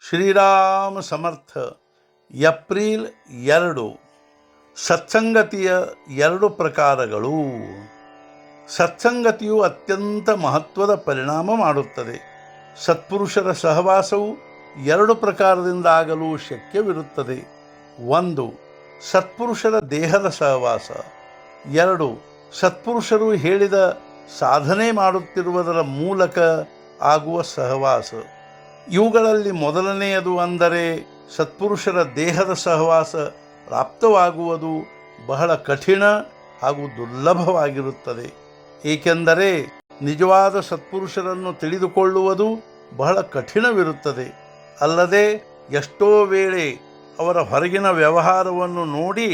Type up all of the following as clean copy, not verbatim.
ಶ್ರೀರಾಮ ಸಮರ್ಥ. April 2. ಸತ್ಸಂಗತಿಯ 2 ಪ್ರಕಾರಗಳು. ಸತ್ಸಂಗತಿಯು ಅತ್ಯಂತ ಮಹತ್ವದ ಪರಿಣಾಮ ಮಾಡುತ್ತದೆ. ಸತ್ಪುರುಷರ ಸಹವಾಸವು 2 ಪ್ರಕಾರದಿಂದ ಆಗಲು ಶಕ್ಯವಿರುತ್ತದೆ. 1. ಸತ್ಪುರುಷರ ದೇಹದ ಸಹವಾಸ. 2. ಸತ್ಪುರುಷರು ಹೇಳಿದ ಸಾಧನೆ ಮಾಡುತ್ತಿರುವುದರ ಮೂಲಕ ಆಗುವ ಸಹವಾಸ. ಇವುಗಳಲ್ಲಿ ಮೊದಲನೆಯದು ಅಂದರೆ ಸತ್ಪುರುಷರ ದೇಹದ ಸಹವಾಸ ಪ್ರಾಪ್ತವಾಗುವುದು ಬಹಳ ಕಠಿಣ ಹಾಗೂ ದುರ್ಲಭವಾಗಿರುತ್ತದೆ. ಏಕೆಂದರೆ ನಿಜವಾದ ಸತ್ಪುರುಷರನ್ನು ತಿಳಿದುಕೊಳ್ಳುವುದು ಬಹಳ ಕಠಿಣವಿರುತ್ತದೆ. ಅಲ್ಲದೆ ಎಷ್ಟೋ ವೇಳೆ ಅವರ ಹೊರಗಿನ ವ್ಯವಹಾರವನ್ನು ನೋಡಿ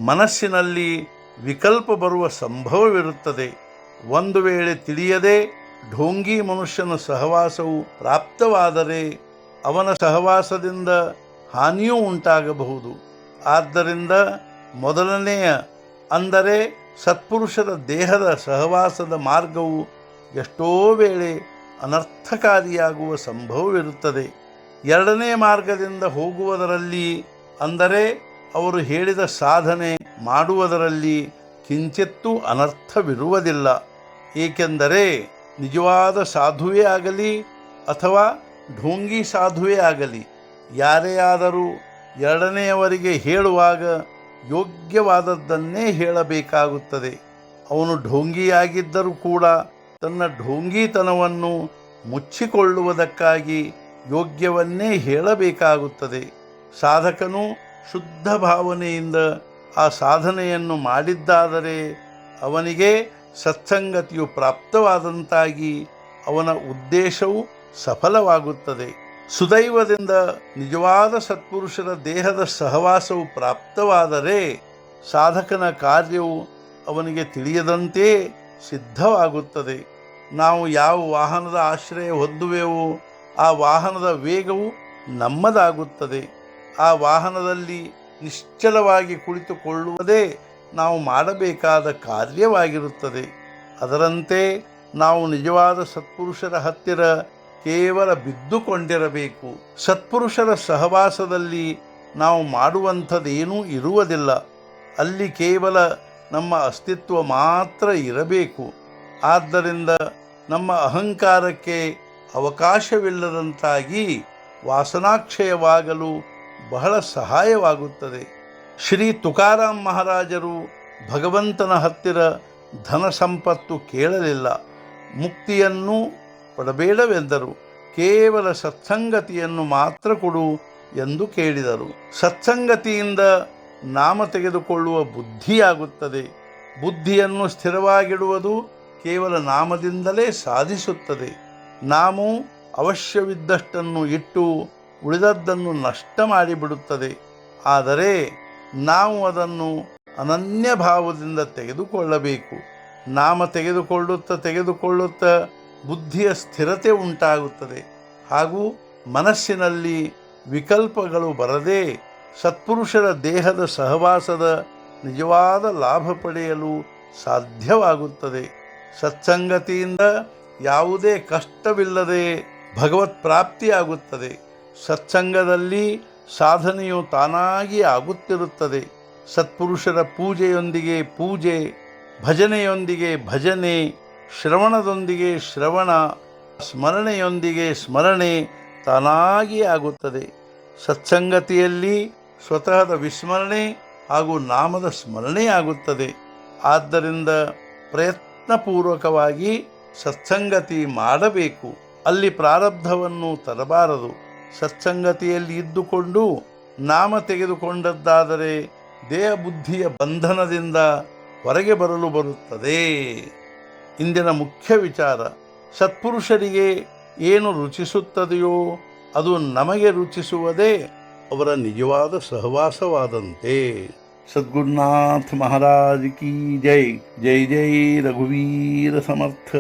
ಮನಸ್ಸಿನಲ್ಲಿ ವಿಕಲ್ಪ ಬರುವ ಸಂಭವವಿರುತ್ತದೆ. ಒಂದು ವೇಳೆ ತಿಳಿಯದೆ ಢೋಂಗಿ ಮನುಷ್ಯನ ಸಹವಾಸವು ಪ್ರಾಪ್ತವಾದರೆ ಅವನ ಸಹವಾಸದಿಂದ ಹಾನಿಯೂ ಉಂಟಾಗಬಹುದು. ಆದ್ದರಿಂದ ಮೊದಲನೆಯ ಅಂದರೆ ಸತ್ಪುರುಷರ ದೇಹದ ಸಹವಾಸದ ಮಾರ್ಗವು ಎಷ್ಟೋ ವೇಳೆ ಅನರ್ಥಕಾರಿಯಾಗುವ ಸಂಭವವಿರುತ್ತದೆ. 2ನೇ ಮಾರ್ಗದಿಂದ ಹೋಗುವುದರಲ್ಲಿ ಅಂದರೆ ಅವರು ಹೇಳಿದ ಸಾಧನೆ ಮಾಡುವುದರಲ್ಲಿ ಕಿಂಚಿತ್ತೂ ಅನರ್ಥವಿರುವುದಿಲ್ಲ. ಏಕೆಂದರೆ ನಿಜವಾದ ಸಾಧುವೇ ಆಗಲಿ ಅಥವಾ ಢೋಂಗಿ ಸಾಧುವೇ ಆಗಲಿ ಯಾರೇ ಆದರೂ 2ನೇಯವರಿಗೆ ಹೇಳುವಾಗ ಯೋಗ್ಯವಾದದ್ದನ್ನೇ ಹೇಳಬೇಕಾಗುತ್ತದೆ. ಅವನು ಢೋಂಗಿಯಾಗಿದ್ದರೂ ಕೂಡ ತನ್ನ ಢೋಂಗಿತನವನ್ನು ಮುಚ್ಚಿಕೊಳ್ಳುವುದಕ್ಕಾಗಿ ಯೋಗ್ಯವನ್ನೇ ಹೇಳಬೇಕಾಗುತ್ತದೆ. ಸಾಧಕನು ಶುದ್ಧ ಭಾವನೆಯಿಂದ ಆ ಸಾಧನೆಯನ್ನು ಮಾಡಿದ್ದಾದರೆ ಅವನಿಗೆ ಸತ್ಸಂಗತಿಯು ಪ್ರಾಪ್ತವಾದಂತಾಗಿ ಅವನ ಉದ್ದೇಶವು ಸಫಲವಾಗುತ್ತದೆ. ಸುದೈವದಿಂದ ನಿಜವಾದ ಸತ್ಪುರುಷರ ದೇಹದ ಸಹವಾಸವು ಪ್ರಾಪ್ತವಾದರೆ ಸಾಧಕನ ಕಾರ್ಯವು ಅವನಿಗೆ ತಿಳಿಯದಂತೆ ಸಿದ್ಧವಾಗುತ್ತದೆ. ನಾವು ಯಾವ ವಾಹನದ ಆಶ್ರಯ ಹೊಂದುವೆವೋ ಆ ವಾಹನದ ವೇಗವು ನಮ್ಮದಾಗುತ್ತದೆ. ಆ ವಾಹನದಲ್ಲಿ ನಿಶ್ಚಲವಾಗಿ ಕುಳಿತುಕೊಳ್ಳುವುದೇ ನಾವು ಮಾಡಬೇಕಾದ ಕಾರ್ಯವಾಗಿರುತ್ತದೆ. ಅದರಂತೆ ನಾವು ನಿಜವಾದ ಸತ್ಪುರುಷರ ಹತ್ತಿರ ಕೇವಲ ಬಿದ್ದುಕೊಂಡಿರಬೇಕು. ಸತ್ಪುರುಷರ ಸಹವಾಸದಲ್ಲಿ ನಾವು ಮಾಡುವಂಥದ್ದೇನೂ ಇರುವುದಿಲ್ಲ. ಅಲ್ಲಿ ಕೇವಲ ನಮ್ಮ ಅಸ್ತಿತ್ವ ಮಾತ್ರ ಇರಬೇಕು. ಆದ್ದರಿಂದ ನಮ್ಮ ಅಹಂಕಾರಕ್ಕೆ ಅವಕಾಶವಿಲ್ಲದಂತಾಗಿ ವಾಸನಾಕ್ಷಯವಾಗಲು ಬಹಳ ಸಹಾಯವಾಗುತ್ತದೆ. ಶ್ರೀ ತುಕಾರಾಮ್ ಮಹಾರಾಜರು ಭಗವಂತನ ಹತ್ತಿರ ಧನ ಸಂಪತ್ತು ಕೇಳಲಿಲ್ಲ, ಮುಕ್ತಿಯನ್ನು ಕೊಡಬೇಡವೆಂದರು. ಕೇವಲ ಸತ್ಸಂಗತಿಯನ್ನು ಮಾತ್ರ ಕೊಡು ಎಂದು ಕೇಳಿದರು. ಸತ್ಸಂಗತಿಯಿಂದ ನಾಮ ತೆಗೆದುಕೊಳ್ಳುವ ಬುದ್ಧಿಯಾಗುತ್ತದೆ. ಬುದ್ಧಿಯನ್ನು ಸ್ಥಿರವಾಗಿಡುವುದು ಕೇವಲ ನಾಮದಿಂದಲೇ ಸಾಧಿಸುತ್ತದೆ. ನಾಮವು ಅವಶ್ಯವಿದ್ದಷ್ಟನ್ನು ಇಟ್ಟು ಉಳಿದದ್ದನ್ನು ನಷ್ಟ ಮಾಡಿಬಿಡುತ್ತದೆ. ಆದರೆ ನಾವು ಅದನ್ನು ಅನನ್ಯ ಭಾವದಿಂದ ತೆಗೆದುಕೊಳ್ಳಬೇಕು. ನಾಮ ತೆಗೆದುಕೊಳ್ಳುತ್ತಾ ಬುದ್ಧಿಯ ಸ್ಥಿರತೆ ಉಂಟಾಗುತ್ತದೆ. ಹಾಗೂ ಮನಸ್ಸಿನಲ್ಲಿ ವಿಕಲ್ಪಗಳು ಬರದೆ ಸತ್ಪುರುಷರ ದೇಹದ ಸಹವಾಸದ ನಿಜವಾದ ಲಾಭ ಪಡೆಯಲು ಸಾಧ್ಯವಾಗುತ್ತದೆ. ಸತ್ಸಂಗತಿಯಿಂದ ಯಾವುದೇ ಕಷ್ಟವಿಲ್ಲದೆ ಭಗವತ್ ಪ್ರಾಪ್ತಿಯಾಗುತ್ತದೆ. ಸತ್ಸಂಗದಲ್ಲಿ ಸಾಧನೆಯು ತಾನಾಗಿ ಆಗುತ್ತಿರುತ್ತದೆ. ಸತ್ಪುರುಷರ ಪೂಜೆಯೊಂದಿಗೆ ಪೂಜೆ, ಭಜನೆಯೊಂದಿಗೆ ಭಜನೆ, ಶ್ರವಣದೊಂದಿಗೆ ಶ್ರವಣ, ಸ್ಮರಣೆಯೊಂದಿಗೆ ಸ್ಮರಣೆ ತಾನಾಗಿ ಆಗುತ್ತದೆ. ಸತ್ಸಂಗತಿಯಲ್ಲಿ ಸ್ವತಃದ ವಿಸ್ಮರಣೆ ಹಾಗೂ ನಾಮದ ಸ್ಮರಣೆಯಾಗುತ್ತದೆ. ಆದ್ದರಿಂದ ಪ್ರಯತ್ನಪೂರ್ವಕವಾಗಿ ಸತ್ಸಂಗತಿ ಮಾಡಬೇಕು. ಅಲ್ಲಿ ಪ್ರಾರಬ್ಧವನ್ನು ತರಬಾರದು. ಸತ್ಸಂಗತಿಯಲ್ಲಿ ಇದ್ದುಕೊಂಡು ನಾಮ ತೆಗೆದುಕೊಂಡದ್ದಾದರೆ ದೇಹ ಬುದ್ಧಿಯ ಬಂಧನದಿಂದ ಹೊರಗೆ ಬರಲು ಬರುತ್ತದೆ. ಇಂದಿನ ಮುಖ್ಯ ವಿಚಾರ, ಸತ್ಪುರುಷರಿಗೆ ಏನು ರುಚಿಸುತ್ತದೆಯೋ ಅದು ನಮಗೆ ರುಚಿಸುವುದೇ ಅವರ ನಿಜವಾದ ಸಹವಾಸವಾದಂತೆ. ಸದ್ಗುರುನಾಥ ಮಹಾರಾಜ್ ಕಿ ಜೈ. ಜೈ ಜೈ ರಘುವೀರ ಸಮರ್ಥ.